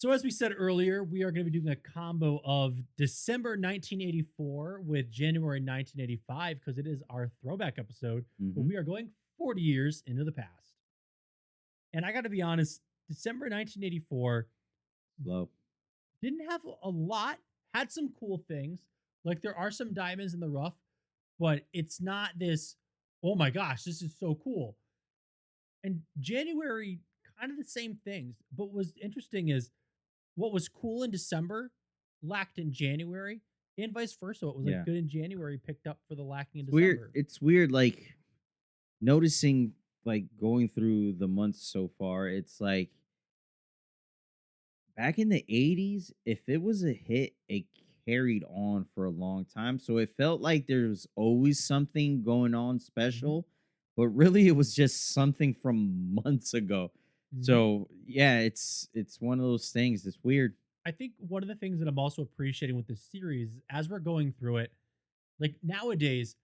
So as we said earlier, we are going to be doing a combo of December 1984 with January 1985 because it is our throwback episode, but Mm-hmm. we are going 40 years into the past. And I got to be honest, December 1984 Slow. didn't have a lot, had some cool things. Like there are some diamonds in the rough, but it's not this, oh my gosh, this is so cool. And January, kind of the same things. But what's interesting is what was cool in December lacked in January, and vice versa. What was like Yeah. good in January picked up for the lacking in It's weird. December. It's weird, like noticing, like going through the months so far. It's like back in the 80s, if it was a hit, it carried on for a long time. So it felt like there was always something going on Mhm, special, but really it was just something from months ago. mhm. So yeah, it's one of those things. It's weird. I think one of the things that I'm also appreciating with this series, as we're going through it, like nowadays,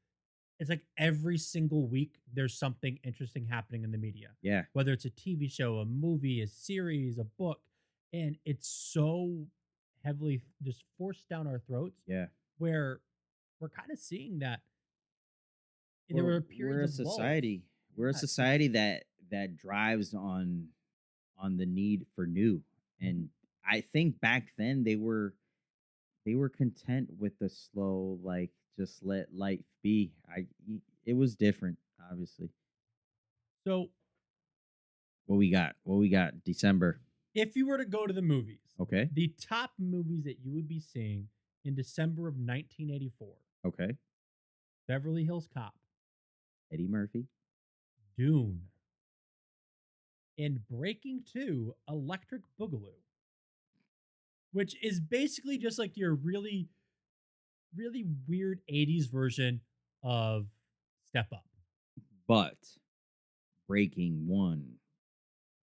it's like every single week there's something interesting happening in the media, Yeah. whether it's a TV show, a movie, a series, a book, and it's so heavily just forced down our throats Yeah. where we're kind of seeing that there We're were we're periods a of lulls. society. We're a Yeah, society that drives on the need for new. mhm. And I think back then they were content with the slow, like just let life be. It was different, obviously. So What we got? What we got? December. if you were to go to the movies, Okay. the top movies that you would be seeing in December of 1984: Okay. Beverly Hills Cop, Eddie Murphy. Dune, and Breaking 2, Electric Boogaloo, which is basically just like your really, really weird 80s version of Step Up. But Breaking One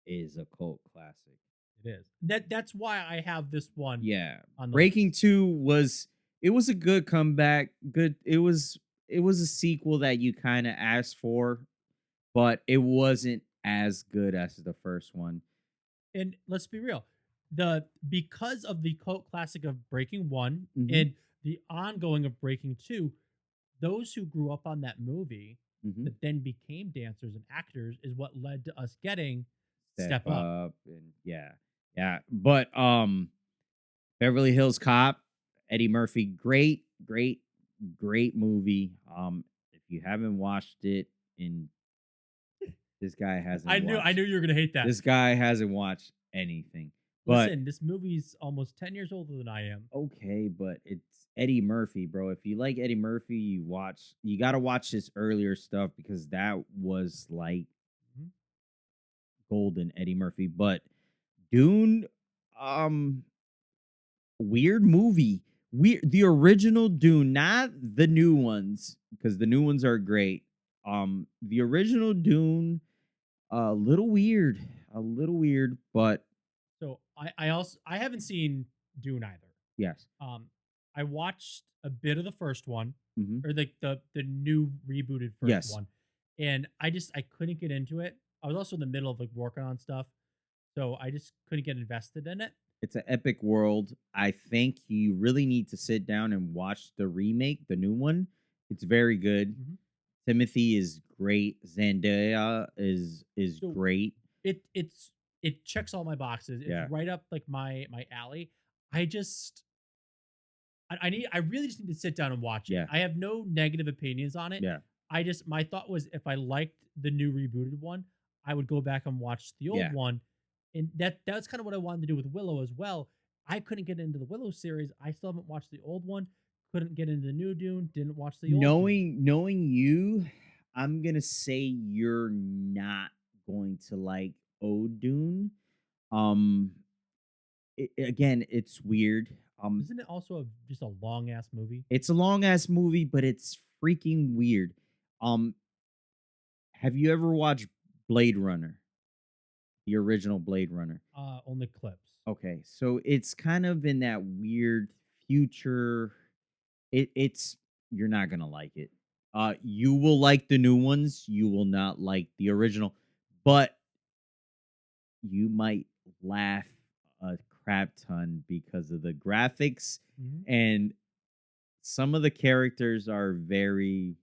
is a cult classic. It is. That's why I have this one Yeah. on the Breaking list. Two was it was a good comeback. Good. It was a sequel that you kind of asked for, but it wasn't as good as the first one. And let's be real, the because of the cult classic of Breaking One Mm-hmm. and the ongoing of Breaking Two, those who grew up on that movie Mm-hmm. that then became dancers and actors is what led to us getting Step Step Up. Up and yeah, yeah. But Beverly Hills Cop, Eddie Murphy, great movie. If you haven't watched it, and this guy hasn't I watched knew you were gonna hate that. this guy hasn't watched anything. But Listen, this movie's almost 10 years older than I am. okay, but it's Eddie Murphy, bro. If you like Eddie Murphy, you gotta watch his earlier stuff because that was like Mhm. golden Eddie Murphy. But Dune, um, weird movie. Weird the original Dune, not the new ones, because the new ones are great. The original Dune, a little weird, but So I also I haven't seen Dune either. yes. Um, I watched a bit of the first one, Hmm. or the new rebooted first Yes. one, and I couldn't get into it. I was also in the middle of like working on stuff, so I just couldn't get invested in it. It's an epic world. I think you really need to sit down and watch the remake, the new one. It's very good. Mhm. Timothy is great. Zendaya is So great. it checks all my boxes. It's Yeah. right up like my alley. I just I really just need to sit down and watch it. Yeah. I have no negative opinions on it. Yeah. I just my thought was if I liked the new rebooted one, I would go back and watch the old Yeah. one. And that's kind of what I wanted to do with Willow as well. I couldn't get into the Willow series. I still haven't watched the old one. Couldn't get into the new Dune. Didn't watch the old Dune. Knowing you, I'm gonna say you're not going to like Odune. Um, again, it's weird. Isn't it also just a long ass movie? It's a long ass movie, but it's freaking weird. Um, have you ever watched Blade Runner, the original Blade Runner? Only clips. Okay, so it's kind of in that weird future. It's you're not gonna like it. You will like the new ones. You will not like the original, but you might laugh a crap ton because of the graphics, Mhm. and some of the characters are very,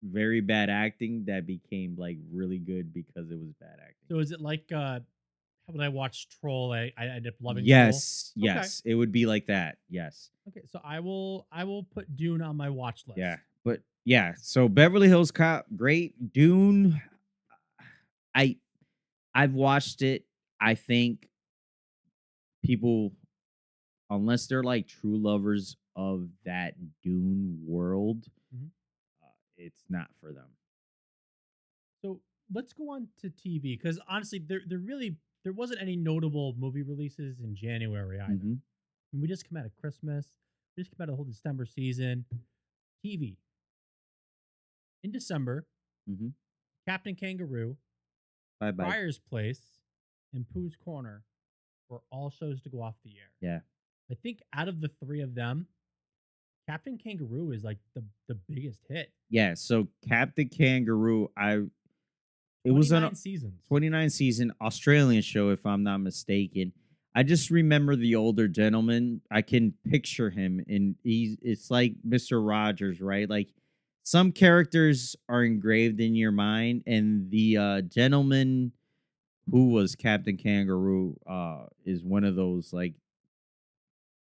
very bad acting that became like really good because it was bad acting. So is it like when I watched Troll, I ended up loving Troll? Yes, Okay. yes, it would be like that. Yes. Okay, so I will put Dune on my watch Yeah. list. But yeah, so Beverly Hills Cop, great. Dune, I I've watched it. I think people, unless they're like true lovers of that Dune world, Mhm. it's not for them. So let's go on to TV because honestly, there wasn't any notable movie releases in January either. Hmm. I mean, we just come out of Christmas. We just come out of the whole December season. TV in December, Hmm. Captain Kangaroo, Bye bye. Briar's Place, and Pooh's Corner were all shows to go off the air. Yeah. I think out of the three of them, Captain Kangaroo is like the biggest hit. Yeah. So Captain Kangaroo, it was on 29 a seasons. 29 season Australian show, if I'm not mistaken. I just remember the older gentleman. I can picture him, and it's like Mr. Rogers, right? Like some characters are engraved in your mind, and the gentleman who was Captain Kangaroo is one of those like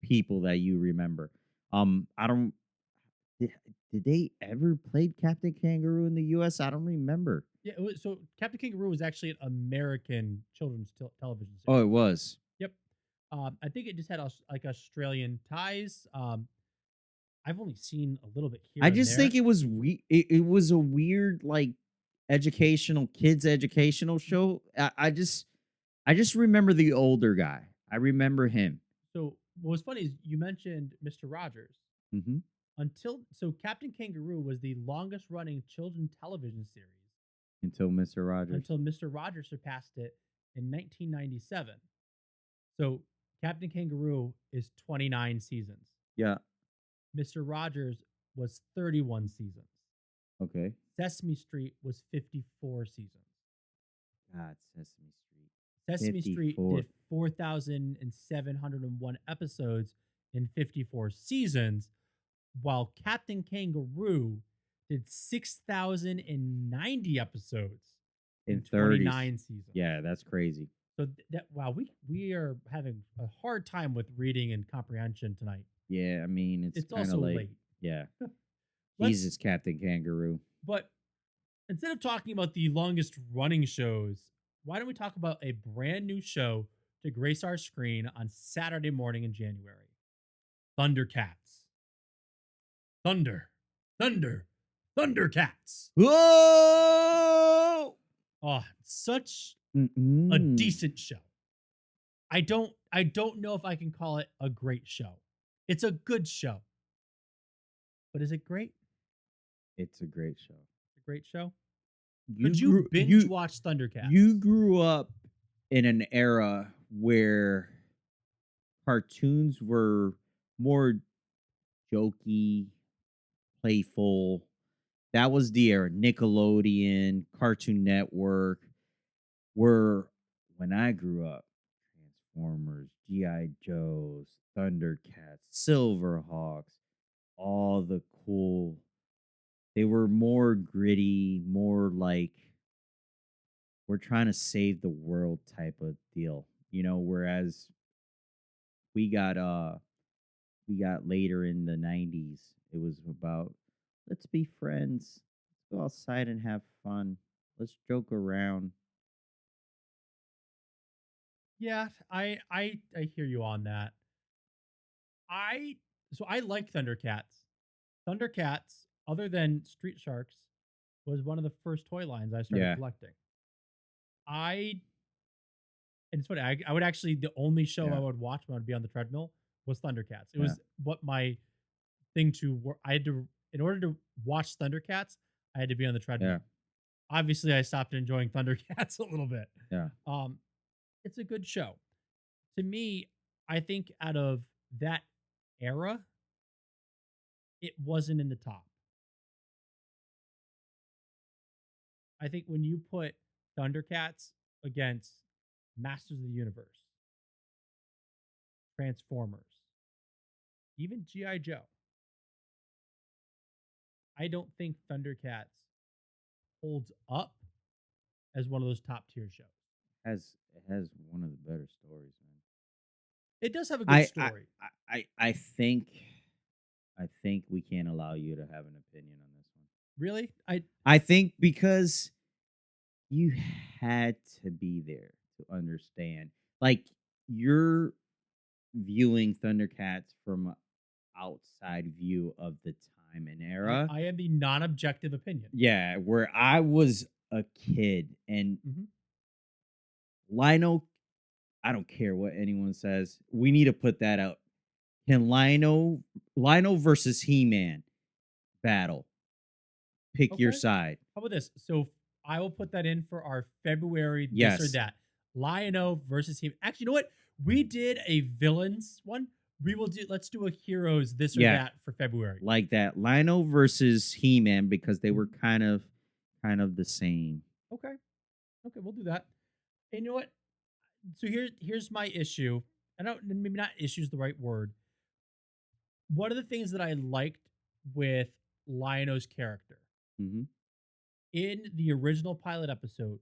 people that you remember. I don't did, did they ever play Captain Kangaroo in the US? I don't remember. Yeah, so Captain Kangaroo was actually an American children's television Oh, series. it was. Yep. I think it just had like Australian ties. I've only seen a little bit here I and just think there. it was it was a weird like educational kids educational show. I just remember the older guy. I remember him. So what was funny is you mentioned Mr. Rogers. Hmm. Captain Kangaroo was the longest running children's television series Until Mr. Rogers. until Mr. Rogers surpassed it in 1997. So Captain Kangaroo is 29 seasons. Yeah. Mr. Rogers was 31 seasons. Okay. Sesame Street was 54 seasons. God, Sesame Street. Sesame Street 54. did 4,701 episodes in 54 seasons, while Captain Kangaroo did 6,090 episodes in In 30s. 29 seasons. Yeah, that's crazy. So that wow, we are having a hard time with reading and comprehension tonight. Yeah, I mean, it's It's kind of also like, late. yeah. Let's Jesus, Captain Kangaroo. but instead of talking about the longest running shows, why don't we talk about a brand new show to grace our screen on Saturday morning in January? ThunderCats. Thunder. Thunder. ThunderCats. Whoa! Oh, such a Mm-mm. decent show. I don't know if I can call it a great show. It's a good show. But is it great? It's a great show. A great show? You Could you grew binge watch ThunderCats? you grew up in an era where cartoons were more jokey, playful. That was the era. Nickelodeon, Cartoon Network were when I grew up. Transformers, G.I. Joes, Thundercats, Silverhawks, all the cool. They were more gritty, more like we're trying to save the world type of deal, whereas we got we got later in the 90s, it was about let's be friends, let's go outside and have fun, let's joke around. Yeah, I hear you on that. I I like ThunderCats. ThunderCats, other than Street Sharks, was one of the first toy lines I started Yeah. collecting. I and it's funny. I would actually the only show I Yeah. would watch when I'd be on the treadmill was ThunderCats. It Yeah. was what my thing to work. I had to in order to watch ThunderCats, I had to be on the treadmill. Yeah. Obviously, I stopped enjoying ThunderCats a little bit. Yeah. Um, it's a good show. To me, I think out of that era, it wasn't in the top. I think when you put ThunderCats against Masters of the Universe, Transformers, even G.I. Joe, I don't think ThunderCats holds up as one of those top tier shows. It has one of the better stories, man. It does have a good I story. I think we can't allow you to have an opinion on this one. Really? I think because you had to be there to understand. Like you're viewing Thundercats from an outside view of the time and era. I am the non-objective opinion. Yeah, where I was a kid and Mhm. Lino, I don't care what anyone says. We need to put that out. Can Lino versus He-Man battle? Pick your Okay. side. How about this? So I will put that in for our February this or Yes. that. Lion-O versus him. Actually, you know what? We did a villains one. Let's do a heroes this or Yeah. that for February. Like that. Lino versus He-Man because they were kind of the same. Okay. Okay, we'll do that. And you know what? So here's my issue. I don't maybe not issue is the right word. One of the things that I liked with Lion-O's character Mm-hmm. in the original pilot episode,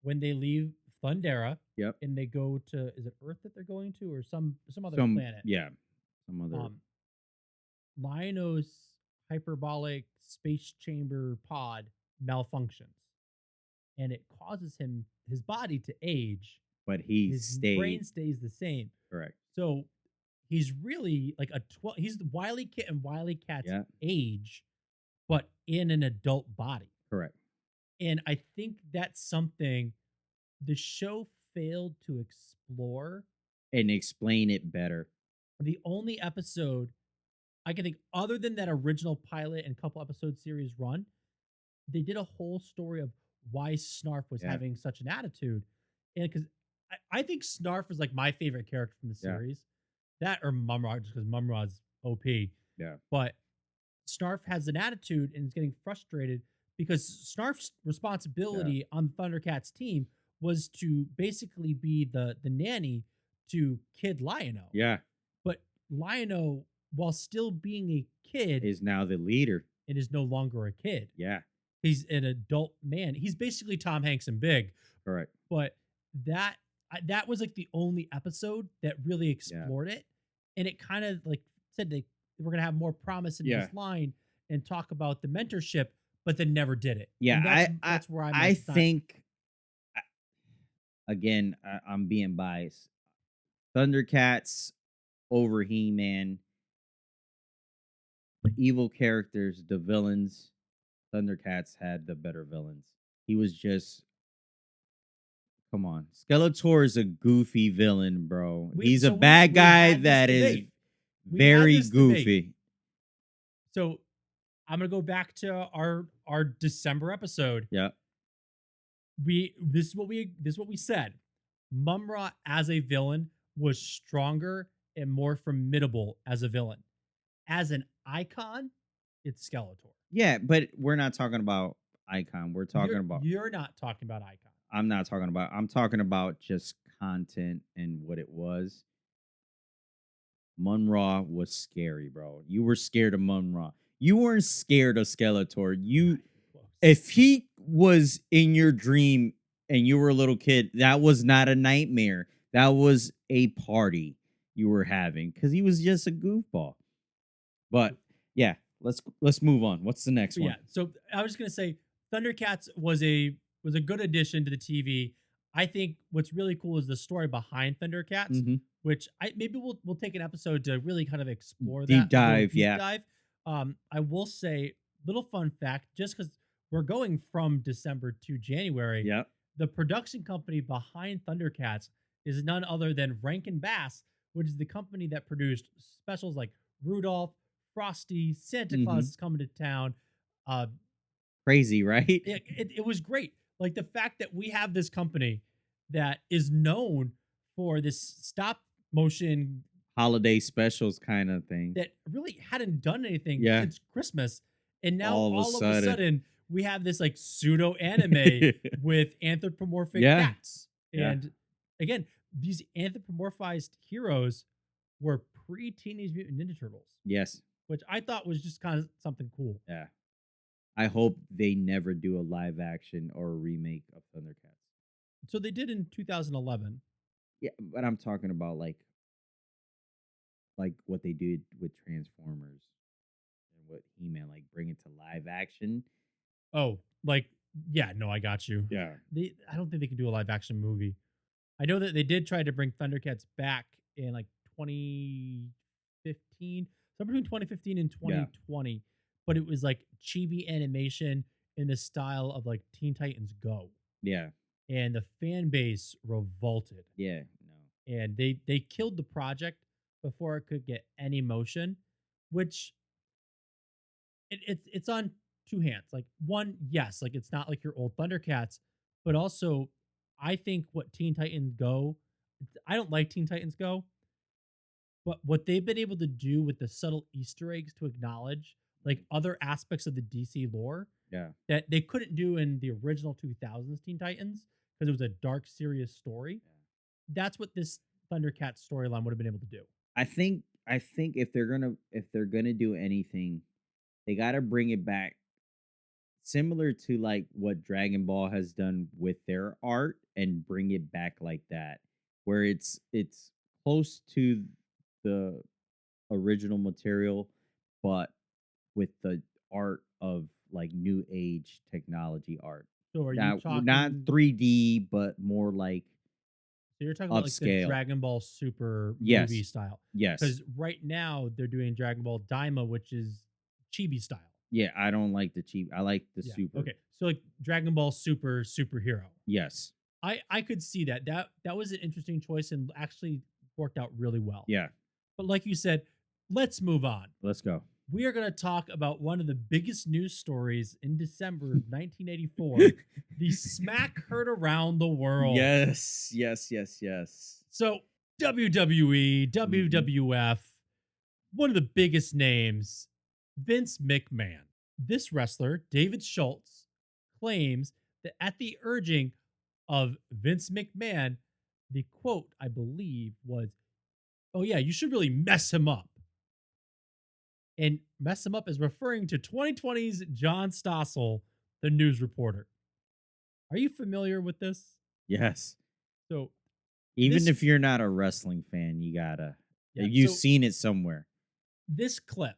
when they leave Thundera Yep. and they go to, is it Earth that they're going to or some other planet? Yeah. Some other. Lion-O's hyperbolic space chamber pod malfunctions, and it causes his body to age. But he His stayed. brain stays the same. Correct. So he's really like he's the Wily Kit and Wily Cat's Yeah. age, but in an adult body. Correct. And I think that's something the show failed to explore. And explain it better. The only episode I can think, other than that original pilot and couple episode series run, they did a whole story of why Snarf was Yeah. having such an attitude. And because I think Snarf is like my favorite character from the Yeah. series. That or Mumra, just because Mumra's OP. Yeah. But Snarf has an attitude and is getting frustrated because Snarf's responsibility on Thundercats team was to basically be the nanny to Kid Lion-O. Yeah. But Lion-O, while still being a kid, Is now the leader. and is no longer a kid. Yeah. He's an adult man. He's basically Tom Hanks and Big. Correct. But that was like the only episode that really explored it, and it kind of like said they were gonna have more promise in this line and talk about the mentorship, but then never did it. Yeah, And that's where I think again, I'm being biased. Thundercats over He-Man. The evil characters, the villains. Thundercats had the better villains. He was just, come on. Skeletor is a goofy villain, bro. He's a bad guy that is very goofy. So I'm gonna go back to our December episode. Yeah. This is what we said. Mumra as a villain was stronger and more formidable as a villain. As an icon, it's Skeletor. Yeah, but we're not talking about icon. We're talking about. You're not talking about icon. I'm not talking about. I'm talking about just content and what it was. Mun-Ra was scary, bro. You were scared of Mun-Ra. You weren't scared of Skeletor. If he was in your dream and you were a little kid, that was not a nightmare. That was a party you were having because he was just a goofball. But yeah, let's move on. What's the next one? Yeah, so I was just gonna say Thundercats was a good addition to the TV. I think what's really cool is the story behind Thundercats, which maybe we'll take an episode to really kind of explore deep that. Dive. I will say, little fun fact, just because we're going from December to January. Yeah. The production company behind Thundercats is none other than Rankin Bass, which is the company that produced specials like Rudolph, Frosty, Santa Claus is coming to town. Crazy, right? It was great. Like the fact that we have this company that is known for this stop motion holiday specials kind of thing that really hadn't done anything since Christmas. And now all of a sudden we have this like pseudo anime with anthropomorphic cats. And again, these anthropomorphized heroes were pre-Teenage Mutant Ninja Turtles, Yes. which I thought was just kind of something cool. Yeah. I hope they never do a live action or a remake of Thundercats. So they did in 2011. Yeah, but I'm talking about like what they did with Transformers and what He-Man, like bring it to live action. Oh, like, yeah, no, I got you. Yeah. I don't think they can do a live action movie. I know that they did try to bring Thundercats back in like 2015, somewhere between 2015 and 2020, but it was like chibi animation in the style of like Teen Titans Go, Yeah. and the fan base revolted, Yeah. No. and they killed the project before it could get any motion, which it's on two hands. Like, one, yes, like it's not like your old Thundercats, but also I think what Teen Titans Go, I don't like Teen Titans Go, but what they've been able to do with the subtle Easter eggs to acknowledge like other aspects of the DC lore Yeah. that they couldn't do in the original 2000s Teen Titans because it was a dark, serious story. That's what this Thundercats storyline would have been able to do. I think if they're gonna do anything, they gotta bring it back similar to like what Dragon Ball has done with their art and bring it back like that, where it's close to the original material, but with the art of like new age technology art. So are you Not talking? not 3D, but more like So you're talking about like the upscale. Dragon Ball Super Yes. movie style. Yes. Because right now they're doing Dragon Ball Daima, which is chibi style. Yeah, I don't like the cheap. I like the Yeah. super. Okay. So like Dragon Ball Super superhero. Yes. I could see that. That was an interesting choice and actually worked out really well. Yeah. But like you said, let's move on. Let's go. We are going to talk about one of the biggest news stories in December of 1984. The smack heard around the world. Yes. Yes. Yes. Yes. So WWE, WWF, one of the biggest names, Vince McMahon. This wrestler, David Shultz, claims that at the urging of Vince McMahon, the quote, I believe, was, "Oh yeah, you should really mess him up." And mess him up is referring to 2020's John Stossel, the news reporter. Are you familiar with this? Yes. So even this- if you're not a wrestling fan, you gotta. Yeah, You've so- seen it somewhere. This clip,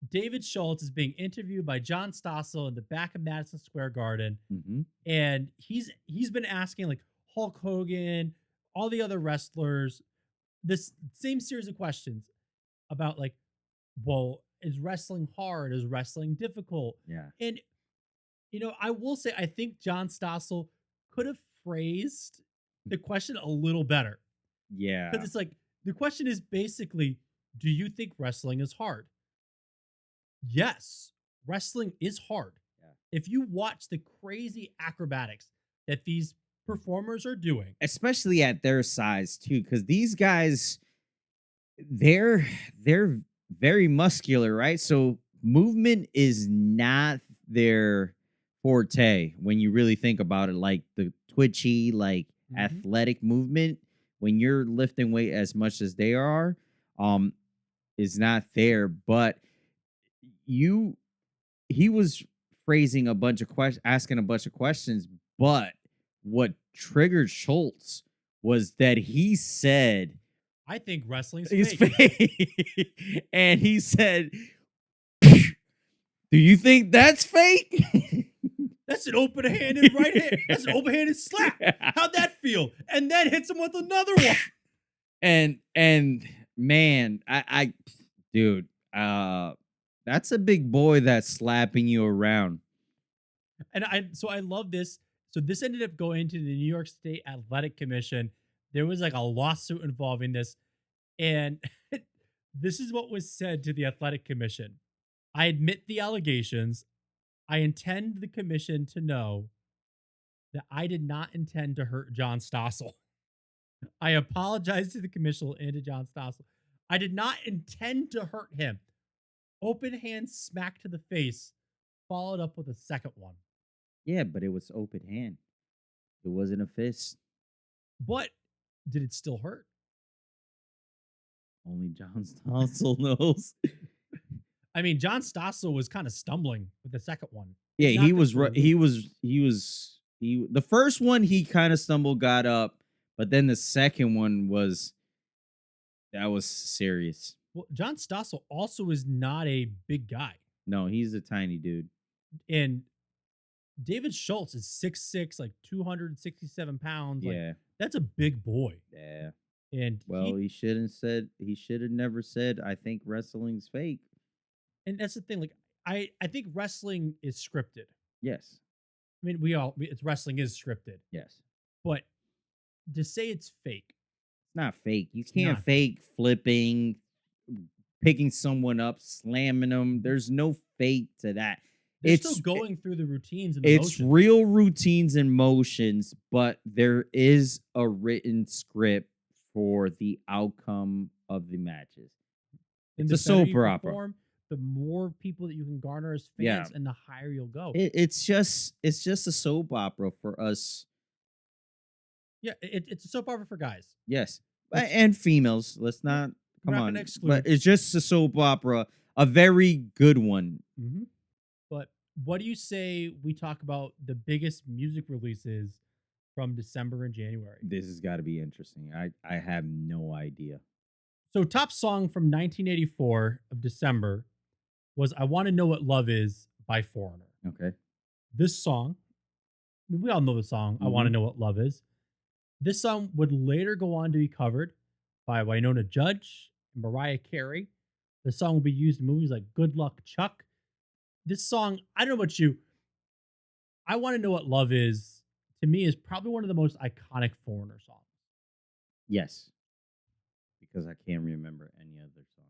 David Schultz is being interviewed by John Stossel in the back of Madison Square Garden, Mm-hmm. and he's been asking like Hulk Hogan, all the other wrestlers, this same series of questions about like, well, is wrestling hard? Is wrestling difficult? Yeah. And you know, I will say I think John Stossel could have phrased the question a little better. Yeah. Because it's like the question is basically, do you think wrestling is hard? Yes, wrestling is hard. Yeah. If you watch the crazy acrobatics that these performers are doing, Especially at their size too, because these guys, they're very muscular, right? So movement is not their forte when you really think about it. Like the twitchy, like athletic movement when you're lifting weight as much as they are, is not there. But he was phrasing a bunch of questions, asking a bunch of questions. But what triggered Schultz was that he said, I think wrestling's "It's fake. fake," and he said, "Do you think that's fake?" That's an open-handed right hand. That's an open-handed slap. How'd that feel? And then hits him with another one. And man, I dude, that's a big boy that's slapping you around. And I love this. So this ended up going to the New York State Athletic Commission. There was like a lawsuit involving this. And this is what was said to the Athletic Commission. I admit the allegations. I intend the commission to know that I did not intend to hurt John Stossel. I apologize to the commission and to John Stossel. I did not intend to hurt him. Open hand smack to the face, followed up with a second one. Yeah, but it was open hand. It wasn't a fist. But did it still hurt? Only John Stossel knows. I mean, John Stossel was kind of stumbling with the second one. Yeah, Did he not go was through right. the roof. The first one he kind of stumbled, got up, but then the second one was serious. Well, John Stossel also is not a big guy. No, he's a tiny dude. And David Shultz is 6'6", like 267 pounds. Like, Yeah. that's a big boy. Yeah. And Well, he should have never said, I think wrestling's fake. and that's the thing. Like, I think wrestling is scripted. Yes. I mean, it's wrestling is scripted, Yes. but to say it's fake, It's not fake. You It's can't not fake flipping, picking someone up, slamming them. There's no fake to that. they're It's still going through the routines and the it's motions. real routines and motions, but there is a written script for the outcome of the matches. And It's the a better soap you opera. perform, the more people that you can garner as fans, Yeah. and the higher you'll go. It's just a soap opera for us. Yeah, it's a soap opera for guys. Yes. It's- And females. Let's not We're come not on. gonna exclude. But it's just a soap opera, a very good one. Mm-hmm. But what do you say we talk about the biggest music releases from December and January? This has got to be interesting. I have no idea. So, top song from 1984 of December was "I Want to Know What Love Is" by Foreigner. Okay. This song, I mean, we all know the song "I Want to Mhm. Know What Love Is." This song would later go on to be covered by Wynonna Judge and Mariah Carey. The song will be used in movies like Good Luck Chuck. This song, I don't know about you, "I Want to Know What Love Is," to me, is probably one of the most iconic Foreigner songs. Yes. Because I can't remember any other song.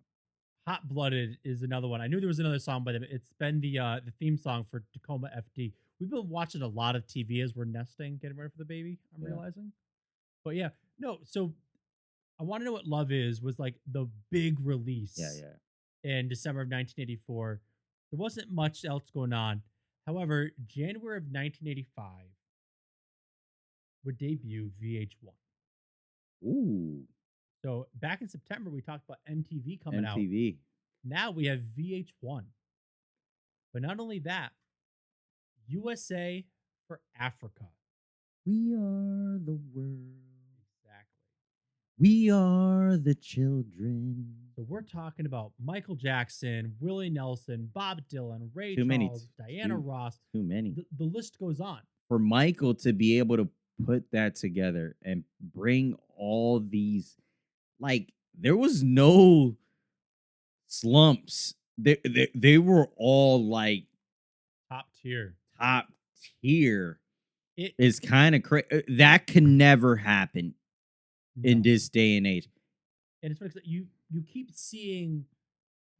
Hot Blooded is another one. I knew there was another song by them. It's been the theme song for Tacoma FD. We've been watching a lot of TV as we're nesting, getting ready for the baby, I'm Yeah. realizing. But yeah, no, so I Want to Know What Love Is was like the big release Yeah. in December of 1984. There wasn't much else going on. However, January of 1985 would debut VH1. Ooh. So back in September, we talked about MTV coming out. MTV. Now we have VH1. But not only that, USA for Africa. We are the world. Exactly. We are the children. So we're talking about Michael Jackson, Willie Nelson, Bob Dylan, Ray Too many. Charles, Diana Ross. Too many. The list goes on. For Michael to be able to put that together and bring all these, like, there was no slumps. They were all like Top tier. top tier. It Is kind of crazy. That can never happen in no. this day and age. And it's because you keep seeing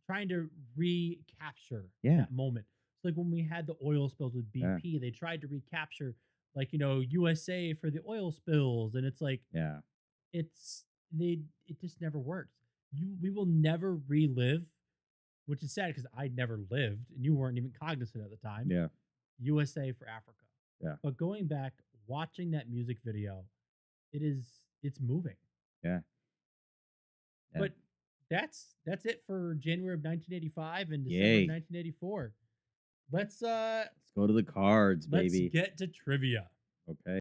trying to recapture Yeah. that moment. It's like when we had the oil spills with BP, they tried to recapture like, USA for the oil spills, and it's like Yeah. it just never works. We will never relive, which is sad because I never lived and you weren't even cognizant at the time. Yeah. USA for Africa. Yeah. But going back, watching that music video, it's moving. Yeah. But that's it for January of 1985 and December Yay. of 1984. Let's Let's go to the cards, let's baby. get to trivia. Okay.